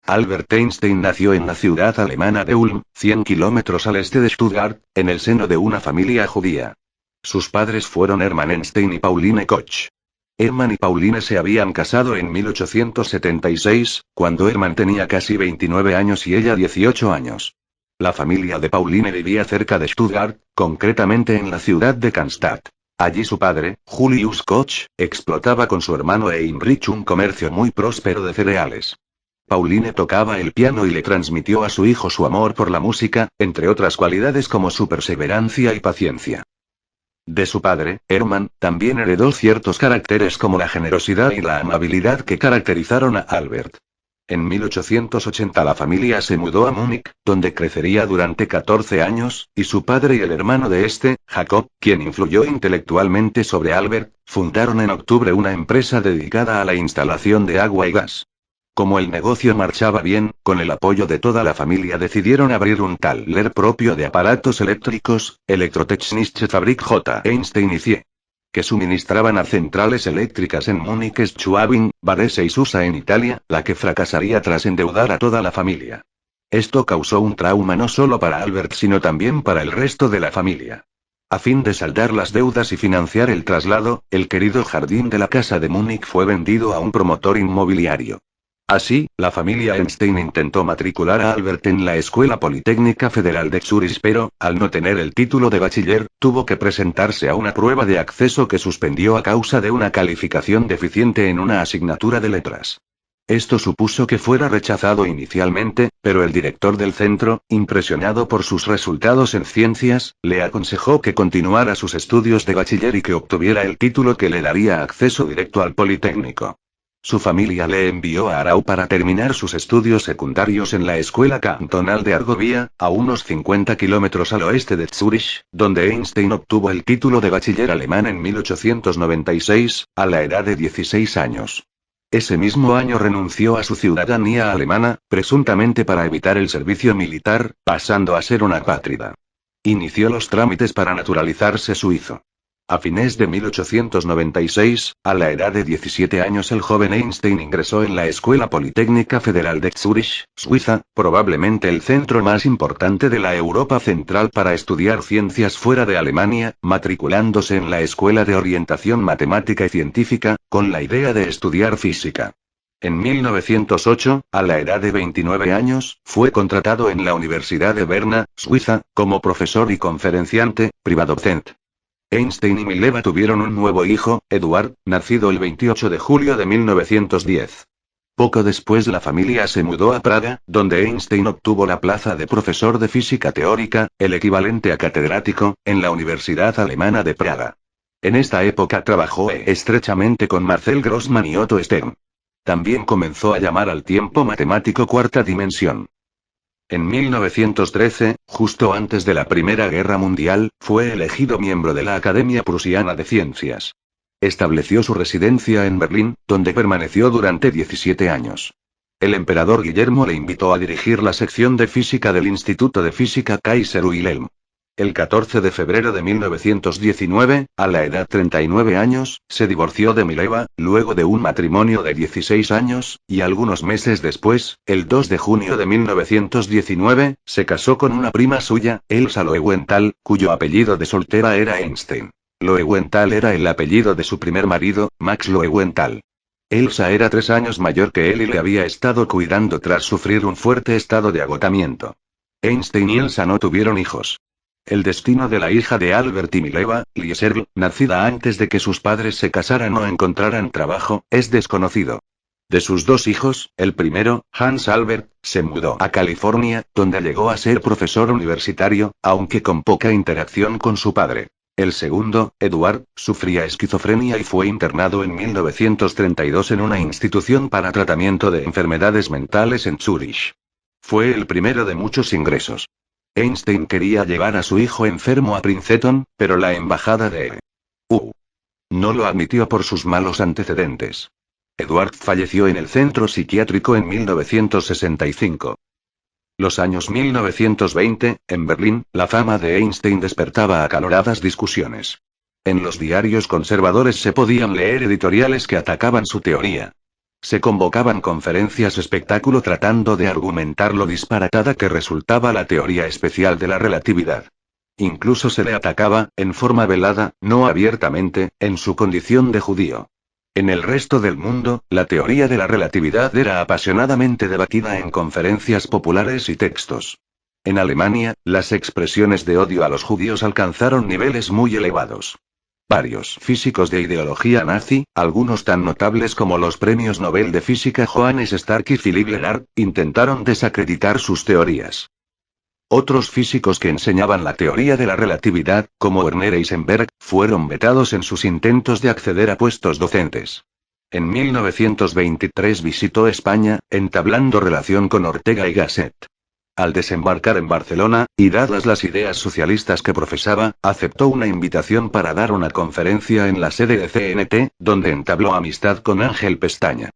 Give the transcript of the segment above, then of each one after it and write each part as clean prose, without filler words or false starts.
Albert Einstein nació en la ciudad alemana de Ulm, 100 kilómetros al este de Stuttgart, en el seno de una familia judía. Sus padres fueron Hermann Einstein y Pauline Koch. Hermann y Pauline se habían casado en 1876, cuando Hermann tenía casi 29 años y ella 18 años. La familia de Pauline vivía cerca de Stuttgart, concretamente en la ciudad de Cannstatt. Allí su padre, Julius Koch, explotaba con su hermano Heinrich un comercio muy próspero de cereales. Pauline tocaba el piano y le transmitió a su hijo su amor por la música, entre otras cualidades como su perseverancia y paciencia. De su padre, Hermann, también heredó ciertos caracteres como la generosidad y la amabilidad que caracterizaron a Albert. En 1880 la familia se mudó a Múnich, donde crecería durante 14 años, y su padre y el hermano de este, Jacob, quien influyó intelectualmente sobre Albert, fundaron en octubre una empresa dedicada a la instalación de agua y gas. Como el negocio marchaba bien, con el apoyo de toda la familia decidieron abrir un taller propio de aparatos eléctricos, Elektrotechnische Fabrik J. Einstein y Cie, que suministraban a centrales eléctricas en Múnich, Schwabing, Varese y Susa en Italia, la que fracasaría tras endeudar a toda la familia. Esto causó un trauma no solo para Albert sino también para el resto de la familia. A fin de saldar las deudas y financiar el traslado, el querido jardín de la casa de Múnich fue vendido a un promotor inmobiliario. Así, la familia Einstein intentó matricular a Albert en la Escuela Politécnica Federal de Zúrich, pero, al no tener el título de bachiller, tuvo que presentarse a una prueba de acceso que suspendió a causa de una calificación deficiente en una asignatura de letras. Esto supuso que fuera rechazado inicialmente, pero el director del centro, impresionado por sus resultados en ciencias, le aconsejó que continuara sus estudios de bachiller y que obtuviera el título que le daría acceso directo al Politécnico. Su familia le envió a Aarau para terminar sus estudios secundarios en la Escuela Cantonal de Argovia, a unos 50 kilómetros al oeste de Zúrich, donde Einstein obtuvo el título de bachiller alemán en 1896, a la edad de 16 años. Ese mismo año renunció a su ciudadanía alemana, presuntamente para evitar el servicio militar, pasando a ser una apátrida. Inició los trámites para naturalizarse suizo. A fines de 1896, a la edad de 17 años, el joven Einstein ingresó en la Escuela Politécnica Federal de Zúrich, Suiza, probablemente el centro más importante de la Europa Central para estudiar ciencias fuera de Alemania, matriculándose en la Escuela de Orientación Matemática y Científica, con la idea de estudiar física. En 1908, a la edad de 29 años, fue contratado en la Universidad de Berna, Suiza, como profesor y conferenciante, privadocente. Einstein y Mileva tuvieron un nuevo hijo, Eduard, nacido el 28 de julio de 1910. Poco después la familia se mudó a Praga, donde Einstein obtuvo la plaza de profesor de física teórica, el equivalente a catedrático, en la Universidad Alemana de Praga. En esta época trabajó estrechamente con Marcel Grossmann y Otto Stern. También comenzó a llamar al tiempo matemático cuarta dimensión. En 1913, justo antes de la Primera Guerra Mundial, fue elegido miembro de la Academia Prusiana de Ciencias. Estableció su residencia en Berlín, donde permaneció durante 17 años. El emperador Guillermo le invitó a dirigir la sección de física del Instituto de Física Kaiser Wilhelm. El 14 de febrero de 1919, a la edad de 39 años, se divorció de Mileva, luego de un matrimonio de 16 años, y algunos meses después, el 2 de junio de 1919, se casó con una prima suya, Elsa Loewenthal, cuyo apellido de soltera era Einstein. Loewenthal era el apellido de su primer marido, Max Loewenthal. Elsa era 3 años mayor que él y le había estado cuidando tras sufrir un fuerte estado de agotamiento. Einstein y Elsa no tuvieron hijos. El destino de la hija de Albert y Mileva, Lieserl, nacida antes de que sus padres se casaran o encontraran trabajo, es desconocido. De sus 2 hijos, el primero, Hans Albert, se mudó a California, donde llegó a ser profesor universitario, aunque con poca interacción con su padre. El segundo, Eduard, sufría esquizofrenia y fue internado en 1932 en una institución para tratamiento de enfermedades mentales en Zúrich. Fue el primero de muchos ingresos. Einstein quería llevar a su hijo enfermo a Princeton, pero la embajada de no lo admitió por sus malos antecedentes. Eduard falleció en el centro psiquiátrico en 1965. Los años 1920, en Berlín, la fama de Einstein despertaba acaloradas discusiones. En los diarios conservadores se podían leer editoriales que atacaban su teoría. Se convocaban conferencias espectáculo tratando de argumentar lo disparatada que resultaba la teoría especial de la relatividad. Incluso se le atacaba, en forma velada, no abiertamente, en su condición de judío. En el resto del mundo, la teoría de la relatividad era apasionadamente debatida en conferencias populares y textos. En Alemania, las expresiones de odio a los judíos alcanzaron niveles muy elevados. Varios físicos de ideología nazi, algunos tan notables como los premios Nobel de Física Johannes Stark y Philipp Lenard, intentaron desacreditar sus teorías. Otros físicos que enseñaban la teoría de la relatividad, como Werner Heisenberg, fueron vetados en sus intentos de acceder a puestos docentes. En 1923 visitó España, entablando relación con Ortega y Gasset. Al desembarcar en Barcelona, y dadas las ideas socialistas que profesaba, aceptó una invitación para dar una conferencia en la sede de CNT, donde entabló amistad con Ángel Pestaña.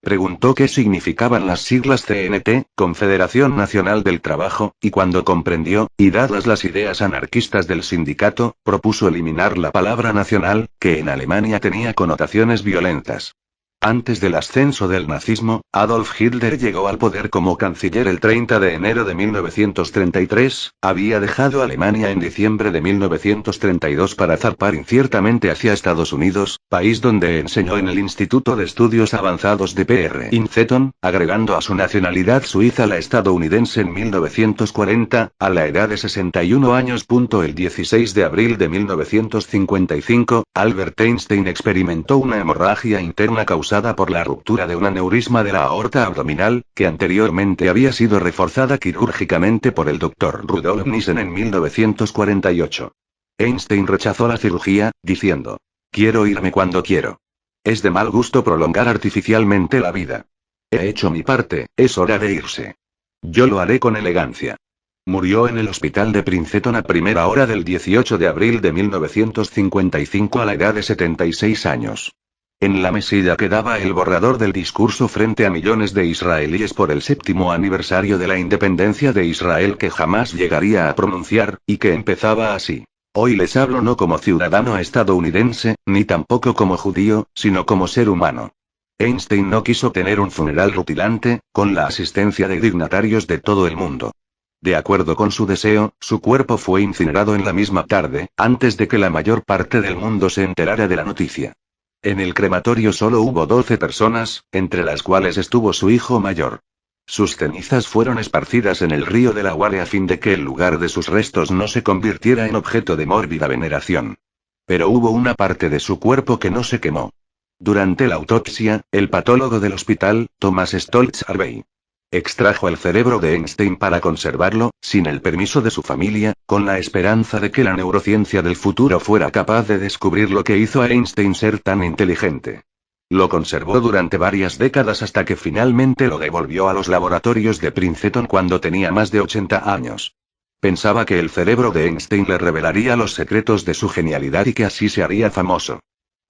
Preguntó qué significaban las siglas CNT, Confederación Nacional del Trabajo, y cuando comprendió, y dadas las ideas anarquistas del sindicato, propuso eliminar la palabra nacional, que en Alemania tenía connotaciones violentas. Antes del ascenso del nazismo, Adolf Hitler llegó al poder como canciller el 30 de enero de 1933, había dejado Alemania en diciembre de 1932 para zarpar inciertamente hacia Estados Unidos, país donde enseñó en el Instituto de Estudios Avanzados de Princeton, agregando a su nacionalidad suiza la estadounidense en 1940, a la edad de 61 años. El 16 de abril de 1955, Albert Einstein experimentó una hemorragia interna causada por la ruptura de un aneurisma de la aorta abdominal, que anteriormente había sido reforzada quirúrgicamente por el Dr. Rudolf Nissen en 1948. Einstein rechazó la cirugía, diciendo: "Quiero irme cuando quiero. Es de mal gusto prolongar artificialmente la vida. He hecho mi parte, es hora de irse. Yo lo haré con elegancia". Murió en el hospital de Princeton a primera hora del 18 de abril de 1955 a la edad de 76 años. En la mesilla quedaba el borrador del discurso frente a millones de israelíes por el 7º aniversario de la independencia de Israel que jamás llegaría a pronunciar, y que empezaba así: "Hoy les hablo no como ciudadano estadounidense, ni tampoco como judío, sino como ser humano". Einstein no quiso tener un funeral rutilante, con la asistencia de dignatarios de todo el mundo. De acuerdo con su deseo, su cuerpo fue incinerado en la misma tarde, antes de que la mayor parte del mundo se enterara de la noticia. En el crematorio solo hubo 12 personas, entre las cuales estuvo su hijo mayor. Sus cenizas fueron esparcidas en el río de la Guare a fin de que el lugar de sus restos no se convirtiera en objeto de mórbida veneración. Pero hubo una parte de su cuerpo que no se quemó. Durante la autopsia, el patólogo del hospital, Thomas Stoltz Harvey, extrajo el cerebro de Einstein para conservarlo, sin el permiso de su familia, con la esperanza de que la neurociencia del futuro fuera capaz de descubrir lo que hizo a Einstein ser tan inteligente. Lo conservó durante varias décadas hasta que finalmente lo devolvió a los laboratorios de Princeton cuando tenía más de 80 años. Pensaba que el cerebro de Einstein le revelaría los secretos de su genialidad y que así se haría famoso.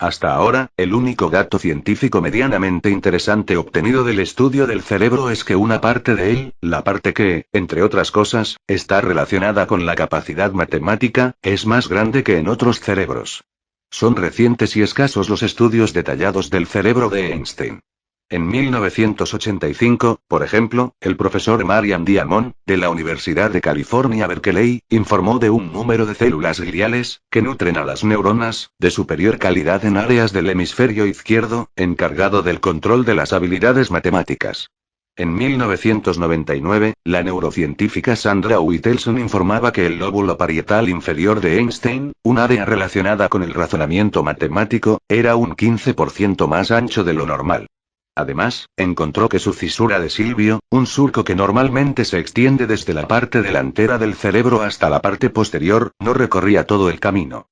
Hasta ahora, el único dato científico medianamente interesante obtenido del estudio del cerebro es que una parte de él, la parte que, entre otras cosas, está relacionada con la capacidad matemática, es más grande que en otros cerebros. Son recientes y escasos los estudios detallados del cerebro de Einstein. En 1985, por ejemplo, el profesor Marian Diamond, de la Universidad de California Berkeley, informó de un número de células gliales, que nutren a las neuronas, de superior calidad en áreas del hemisferio izquierdo, encargado del control de las habilidades matemáticas. En 1999, la neurocientífica Sandra Whittelson informaba que el lóbulo parietal inferior de Einstein, un área relacionada con el razonamiento matemático, era un 15% más ancho de lo normal. Además, encontró que su cisura de Silvio, un surco que normalmente se extiende desde la parte delantera del cerebro hasta la parte posterior, no recorría todo el camino.